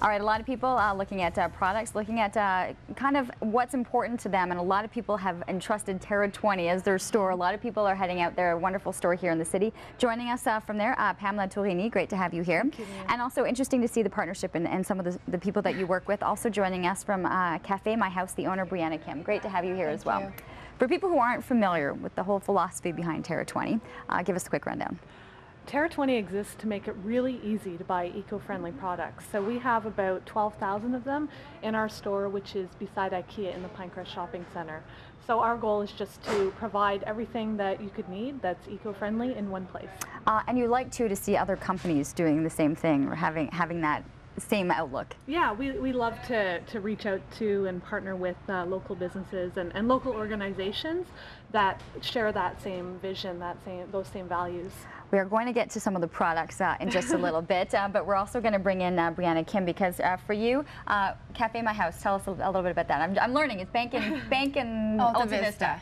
All right, a lot of people looking at products, looking at kind of what's important to them, and a lot of people have entrusted Terra 20 as their store. A lot of people are heading out there, a wonderful store here in the city. Joining us from there, Pamela Tourigny, great to have you here. Thank you, and also interesting to see the partnership and some of the people that you work with. Also joining us from Café, My House, the owner, Briana Kim. Great to have you here as well. You. For people who aren't familiar with the whole philosophy behind Terra 20, give us a quick rundown. Terra 20 exists to make it really easy to buy eco-friendly products. So we have about 12,000 of them in our store, which is beside IKEA in the Pinecrest Shopping Center. So our goal is just to provide everything that you could need that's eco-friendly in one place. And you like to see other companies doing the same thing or having that same outlook. Yeah, we love to reach out to and partner with local businesses and local organizations that share that same vision, those same values. We are going to get to some of the products in just a little bit, but we're also going to bring in Briana Kim because for you, Café My House, tell us a little bit about that. I'm learning. It's Bank and Alta Vista.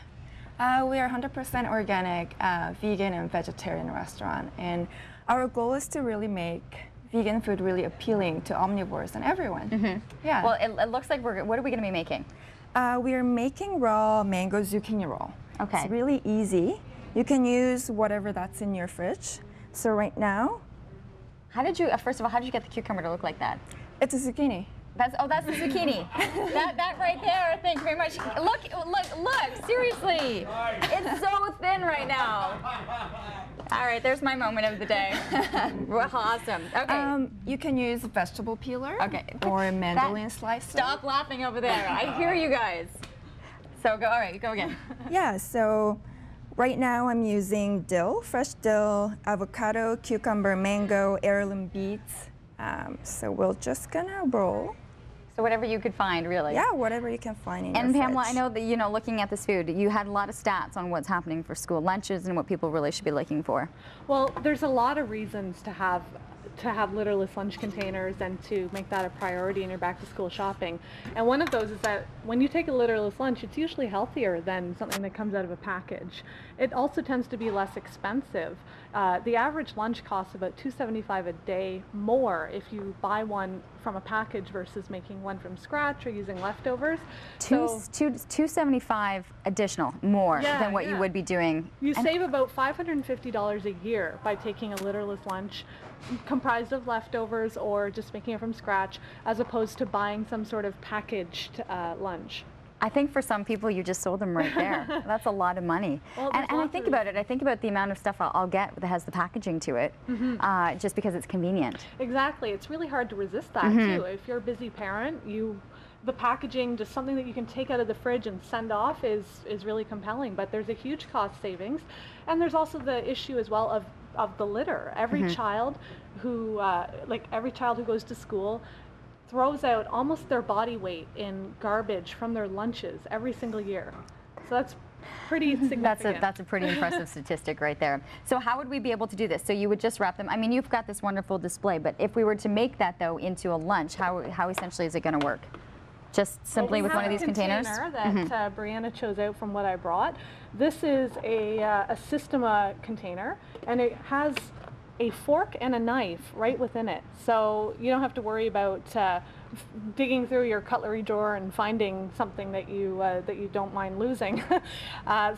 We are 100% organic, vegan and vegetarian restaurant, and our goal is to really make vegan food really appealing to omnivores and everyone. Mm-hmm. Yeah. Well, it looks like what are we going to be making? We are making raw mango zucchini roll. Okay. It's really easy. You can use whatever that's in your fridge. So right now, First of all, how did you get the cucumber to look like that? it's a zucchini. That's the zucchini. that right there. Thank you very much. Look! Seriously, it's so thin right now. All right, there's my moment of the day. Awesome. Okay. You can use vegetable peeler. Okay. Or mandolin slicer. Stop laughing over there. I hear you guys. So go. All right, go again. Yeah. So right now I'm using dill, fresh dill, avocado, cucumber, mango, heirloom beets. So we're just gonna roll. So whatever you could find, really. Yeah, whatever you can find in your And Pamela, fridge. I know that, looking at this food, you had a lot of stats on what's happening for school lunches and what people really should be looking for. Well, there's a lot of reasons to have litterless lunch containers and to make that a priority in your back to school shopping. And one of those is that when you take a litterless lunch, it's usually healthier than something that comes out of a package. It also tends to be less expensive. The average lunch costs about $2.75 a day more if you buy one from a package versus making one from scratch or using leftovers. $2.75 additional more than what you would be doing. You save about $550 a year by taking a litterless lunch comprised of leftovers or just making it from scratch, as opposed to buying some sort of packaged lunch. I think for some people, you just sold them right there. That's a lot of money. Well, and I think about it. I think about the amount of stuff I'll get that has the packaging to it, just because it's convenient. Exactly. It's really hard to resist that, too. If you're a busy parent, the packaging, just something that you can take out of the fridge and send off is really compelling. But there's a huge cost savings. And there's also the issue as well of the litter. Every child who goes to school throws out almost their body weight in garbage from their lunches every single year. So that's pretty significant. That's a pretty impressive statistic right there. So how would we be able to do this? So you would just wrap them. I mean, you've got this wonderful display, but if we were to make that though into a lunch, how essentially is it going to work? Just simply with one of these containers? That Briana chose out from what I brought. This is a Systema container, and it has a fork and a knife right within it. So you don't have to worry about digging through your cutlery drawer and finding something that you don't mind losing.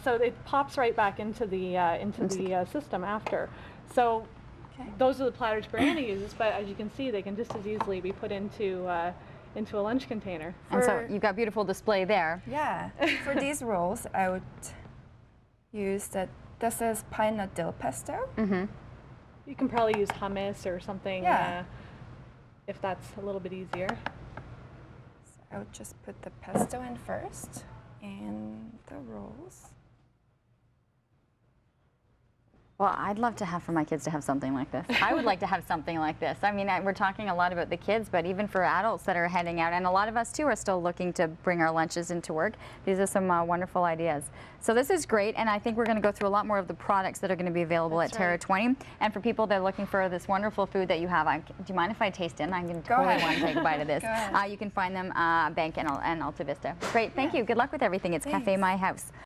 So it pops right back into the system after. So those are the platters Briana uses, but as you can see, they can just as easily be put into a lunch container. And so you've got beautiful display there. Yeah. For these rolls, I would use this is pine nut dill pesto. You can probably use hummus or something if that's a little bit easier. So I would just put the pesto in first and the rolls. Well, I'd love to have for my kids to have something like this. I would like to have something like this. I mean, we're talking a lot about the kids, but even for adults that are heading out, and a lot of us too are still looking to bring our lunches into work. These are some wonderful ideas. So this is great, and I think we're going to go through a lot more of the products that are going to be available at Terra 20. And for people that are looking for this wonderful food that you have, do you mind if I taste it? I'm going to totally want to take a bite of this. You can find them Bank and Alta Vista. Great, thank you. Good luck with everything. It's Café My House.